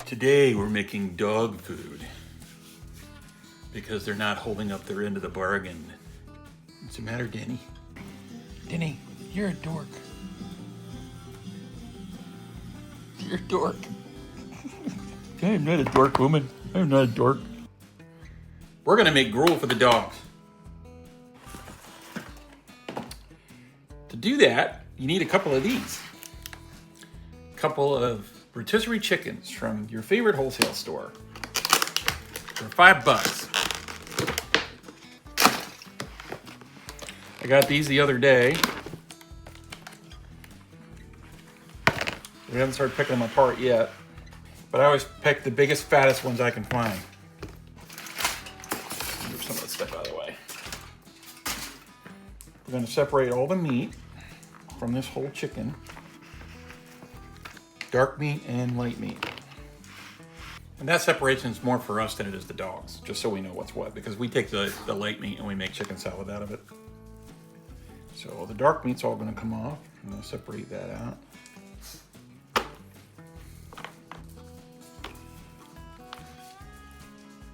Today we're making dog food because they're not holding up their end of the bargain. What's the matter, Denny? Denny, you're a dork. You're a dork. I am not a dork, woman. I am not a dork. We're gonna make gruel for the dogs. To do that, you need a couple of these. A couple of rotisserie chickens from your favorite wholesale store for $5. I got these the other day. We haven't started picking them apart yet, but I always pick the biggest, fattest ones I can find. Move some of this stuff out of the way. We're going to separate all the meat from this whole chicken. Dark meat and light meat. And that separation is more for us than it is the dogs, just so we know what's what, because we take the light meat and we make chicken salad out of it. So the dark meat's all going to come off. I'm going to separate that out.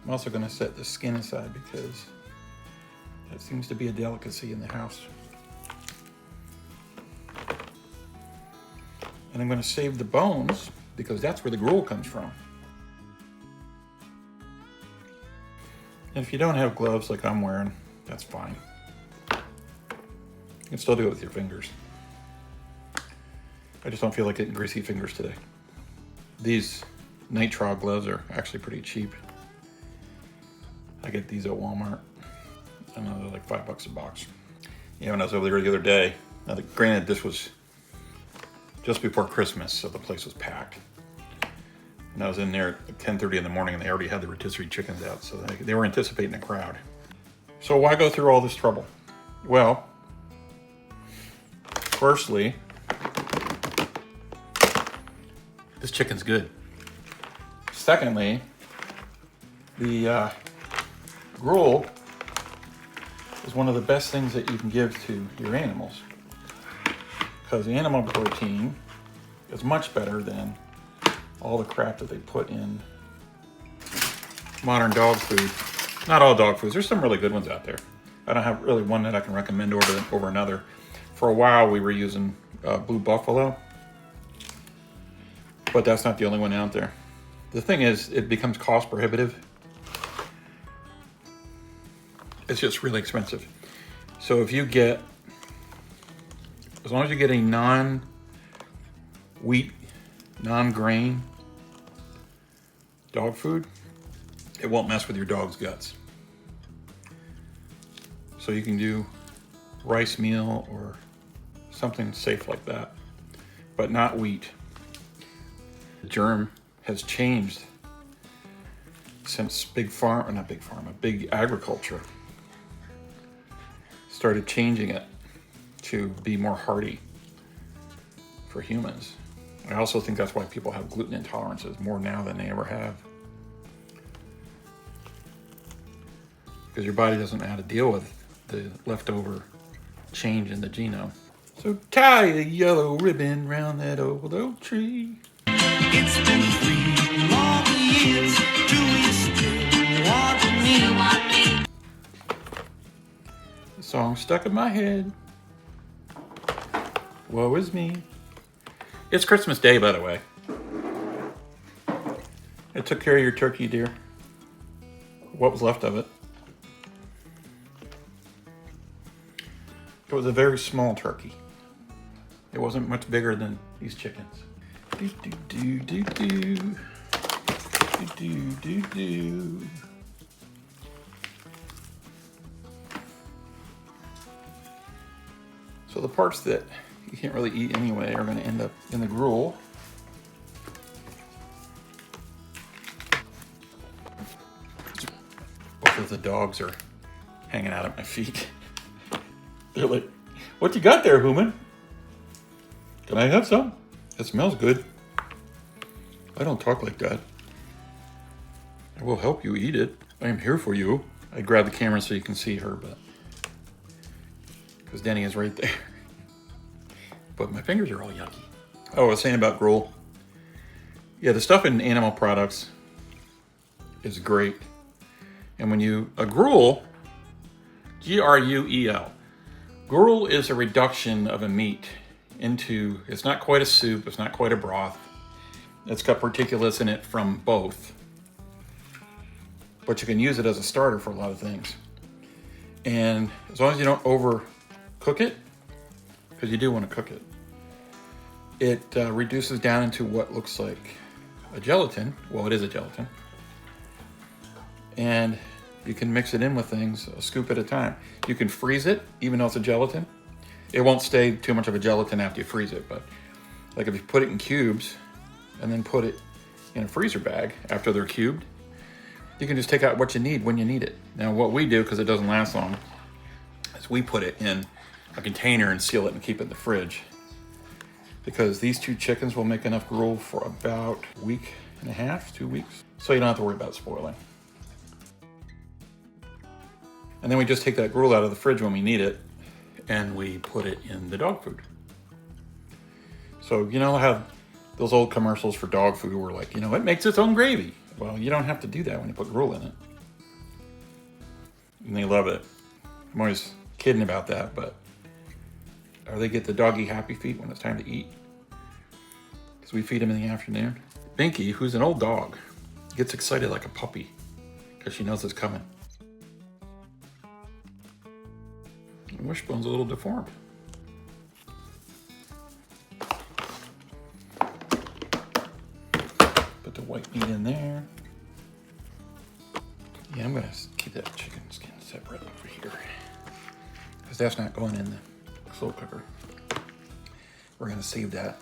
I'm also going to set the skin aside because that seems to be a delicacy in the house. And I'm going to save the bones because that's where the gruel comes from. And if you don't have gloves like I'm wearing, that's fine. You can still do it with your fingers. I just don't feel like getting greasy fingers today. These nitrile gloves are actually pretty cheap. I get these at Walmart. I know they're like $5 a box. Yeah, when I was over there the other day, now granted this was just before Christmas, so the place was packed. And I was in there at 10:30 in the morning and they already had the rotisserie chickens out, so they were anticipating a crowd. So why go through all this trouble? Well, firstly, this chicken's good. Secondly, the gruel is one of the best things that you can give to your animals, because the animal protein is much better than all the crap that they put in modern dog food. Not all dog foods. There's some really good ones out there. I don't have really one that I can recommend over another. For a while we were using Blue Buffalo, but that's not the only one out there. The thing is, it becomes cost prohibitive. It's just really expensive. So if you get, as long as you get a non-wheat, non-grain dog food, it won't mess with your dog's guts. So you can do rice meal or something safe like that, but not wheat. The germ has changed since big agriculture started changing it to be more hardy for humans. I also think that's why people have gluten intolerances more now than they ever have. Because your body doesn't know how to deal with the leftover change in the genome. So tie a yellow ribbon round that old oak tree. It's been 3 long years, do you still want me? The song stuck in my head. Woe is me. It's Christmas Day, by the way. I took care of your turkey, dear. What was left of it. It was a very small turkey. It wasn't much bigger than these chickens. Do, do, do, do, do. Do, do, do, do. So the parts that you can't really eat anyway are going to end up in the gruel. Both of the dogs are hanging out at my feet. They're like, "What you got there, Human? Can I have some? It smells good." I don't talk like that. I will help you eat it. I am here for you. I grab the camera so you can see her, but because Denny is right there. But my fingers are all yucky. Oh, I was saying about gruel. Yeah, the stuff in animal products is great. And when a gruel, Gruel. Gruel is a reduction of a meat into, it's not quite a soup, it's not quite a broth. It's got particulates in it from both. But you can use it as a starter for a lot of things. And as long as you don't overcook it, because you do want to cook it, it reduces down into what looks like a gelatin. Well, it is a gelatin. And you can mix it in with things a scoop at a time. You can freeze it, even though it's a gelatin. It won't stay too much of a gelatin after you freeze it, but like if you put it in cubes and then put it in a freezer bag after they're cubed, you can just take out what you need when you need it. Now what we do, because it doesn't last long, is we put it in a container and seal it and keep it in the fridge. Because these 2 chickens will make enough gruel for about a week and a half, 2 weeks. So you don't have to worry about spoiling. And then we just take that gruel out of the fridge when we need it and we put it in the dog food. So you know how those old commercials for dog food were like, it makes its own gravy. Well, you don't have to do that when you put gruel in it. And they love it. I'm always kidding about that, but or they get the doggy happy feet when it's time to eat. Because we feed them in the afternoon. Binky, who's an old dog, gets excited like a puppy because she knows it's coming. And Wishbone's a little deformed. Put the white meat in there. Yeah, I'm gonna keep that chicken skin separate over here because that's not going in the slow cooker. We're gonna save that.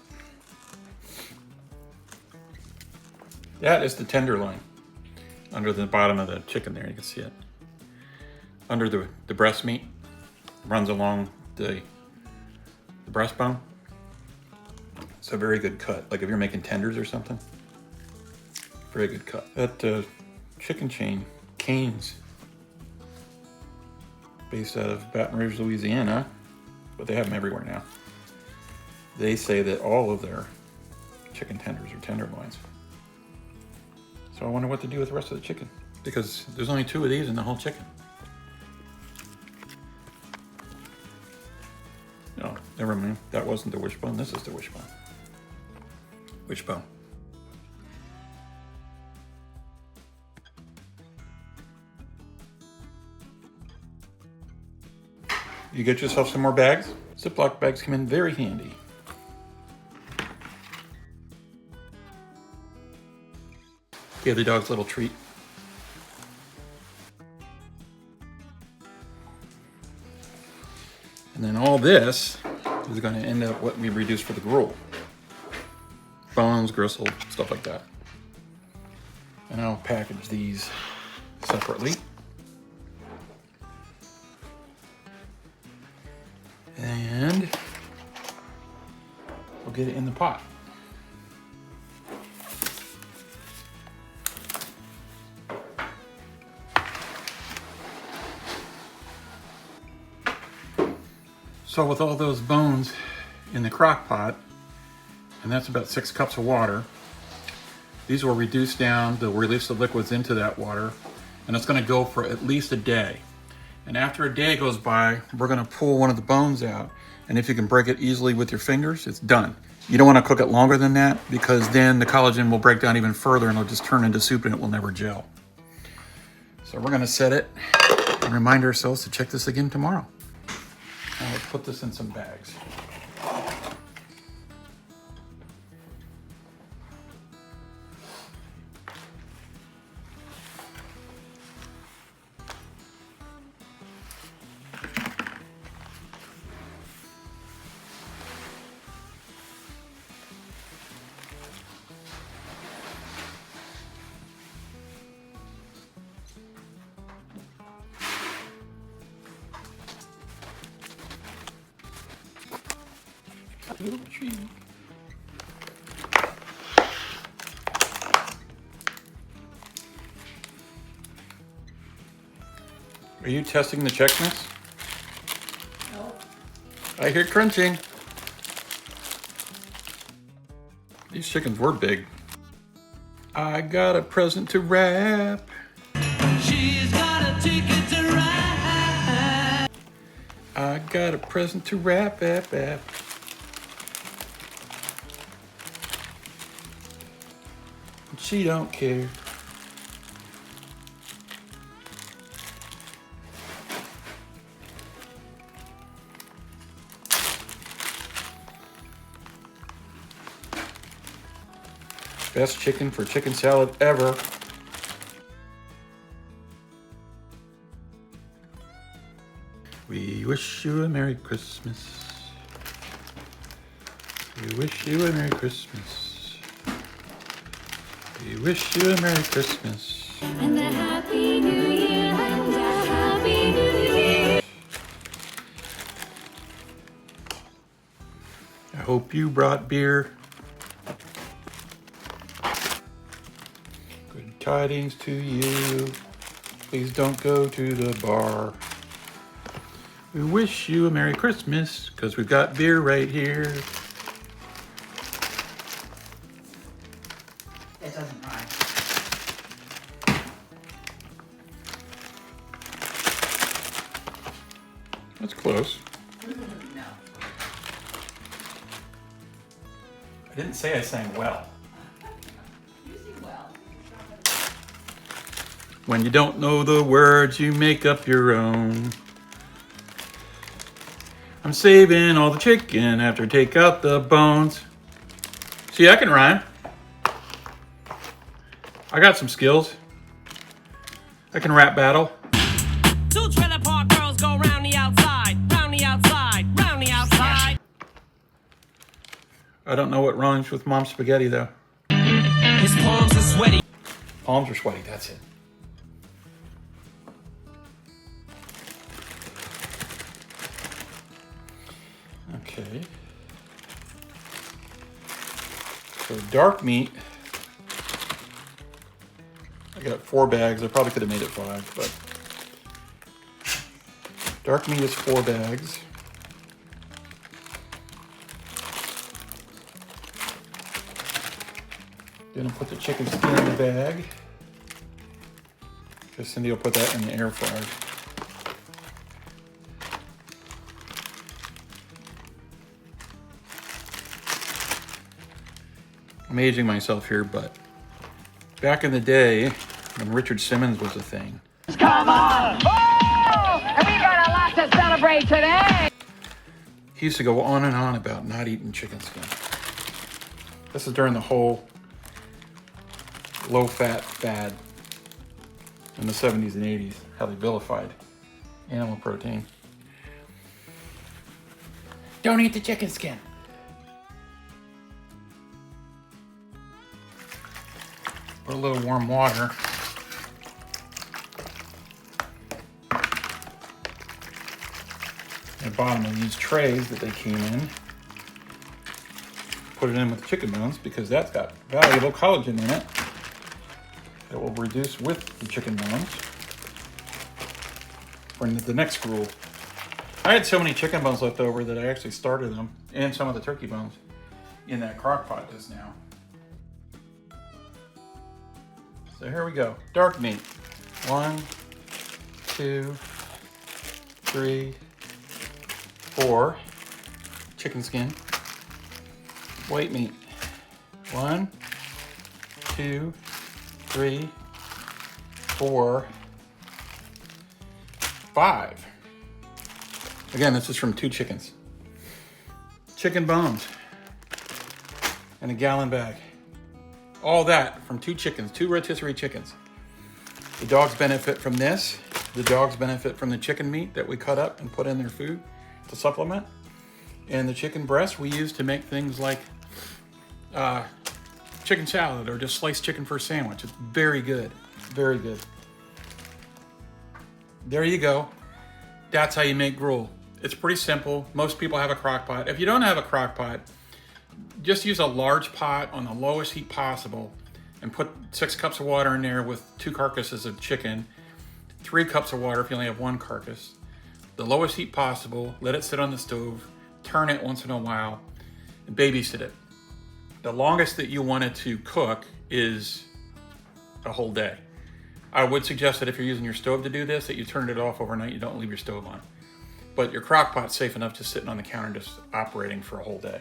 That is the tenderloin under the bottom of the chicken there. You can see it. Under the breast meat runs along the breastbone. It's a very good cut. Like if you're making tenders or something, very good cut. That chicken chain, Cane's, based out of Baton Rouge, Louisiana, but they have them everywhere now. They say that all of their chicken tenders are tenderloins. So I wonder what to do with the rest of the chicken, because there's only 2 of these in the whole chicken. No, never mind. That wasn't the wishbone. This is the wishbone. Wishbone. You get yourself some more bags. Ziploc bags come in very handy. Give the dogs a little treat. And then all this is going to end up what we reduced for the gruel. Bones, gristle, stuff like that. And I'll package these separately. And we'll get it in the pot. So with all those bones in the crock pot, and that's about 6 cups of water, these will reduce down, they'll release the liquids into that water, and it's gonna go for at least a day. And after a day goes by, we're gonna pull one of the bones out, and if you can break it easily with your fingers, it's done. You don't wanna cook it longer than that, because then the collagen will break down even further and it'll just turn into soup and it will never gel. So we're gonna set it and remind ourselves to check this again tomorrow. Now let's put this in some bags. Little tree. Are you testing the check mix? No. I hear crunching. These chickens were big. I got a present to wrap. She's got a ticket to ride. I got a present to wrap, app. She don't care. Best chicken for chicken salad ever. We wish you a Merry Christmas. We wish you a Merry Christmas. We wish you a Merry Christmas. And a Happy New Year, and a Happy New Year. I hope you brought beer. Good tidings to you. Please don't go to the bar. We wish you a Merry Christmas, because we've got beer right here. It doesn't rhyme. That's close. No. I didn't say I sang well. You sing well. When you don't know the words, you make up your own. I'm saving all the chicken after I take out the bones. See, I can rhyme. I got some skills. I can rap battle. Two trailer park girls go round the outside, round the outside, round the outside. I don't know what rhymes with Mom's spaghetti, though. His palms are sweaty. Palms are sweaty, that's it. Okay. So dark meat. I got 4 bags. I probably could have made it 5, but dark meat is 4 bags. Gonna put the chicken skin in the bag. Because Cindy will put that in the air fryer. I'm aging myself here, but back in the day, when Richard Simmons was a thing. Come on! Oh! And we got a lot to celebrate today! He used to go on and on about not eating chicken skin. This is during the whole low-fat fad in the 70s and 80s, how they vilified animal protein. Don't eat the chicken skin. Put a little warm water. At the bottom of these trays that they came in. Put it in with the chicken bones because that's got valuable collagen in it that will reduce with the chicken bones. For the next rule. I had so many chicken bones left over that I actually started them, and some of the turkey bones, in that crock pot just now. So here we go. Dark meat. 1, 2, 3, 4. Chicken skin. White meat. 1, 2, 3, 4, 5. Again, this is from 2 chickens. Chicken bones. In a gallon bag. All that from 2 chickens, 2 rotisserie chickens. The dogs benefit from this. The dogs benefit from the chicken meat that we cut up and put in their food to supplement. And the chicken breast we use to make things like chicken salad or just sliced chicken for a sandwich. It's very good, very good. There you go. That's how you make gruel. It's pretty simple. Most people have a crock pot. If you don't have a crock pot, just use a large pot on the lowest heat possible and put 6 cups of water in there with 2 carcasses of chicken, 3 cups of water if you only have 1 carcass. The lowest heat possible, let it sit on the stove, turn it once in a while, and babysit it. The longest that you want it to cook is a whole day. I would suggest that if you're using your stove to do this, that you turn it off overnight, you don't leave your stove on. But your crock pot's safe enough just sitting on the counter, just operating for a whole day.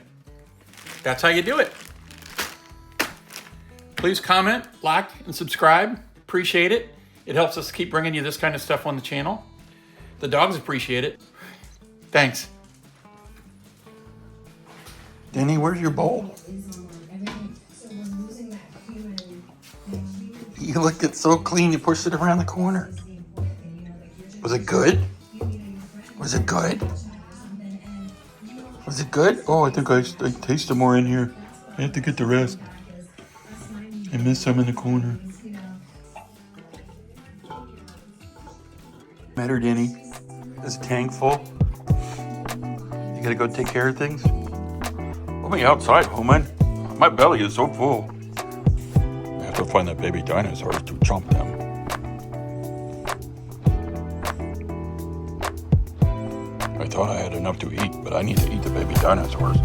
That's how you do it. Please comment, like, and subscribe. Appreciate it. It helps us keep bringing you this kind of stuff on the channel. The dogs appreciate it. Thanks. Denny, where's your bowl? You looked it so clean, you pushed it around the corner. Was it good? Was it good? Was it good? Oh, I think I tasted more in here. I have to get the rest. I missed some in the corner. Matter, Denny? Is the tank full? You gotta go take care of things? Let me outside, Homan. My belly is so full. I have to find that baby dinosaurs to chomp them. I thought I had enough to eat, but I need to eat the baby dinosaurs.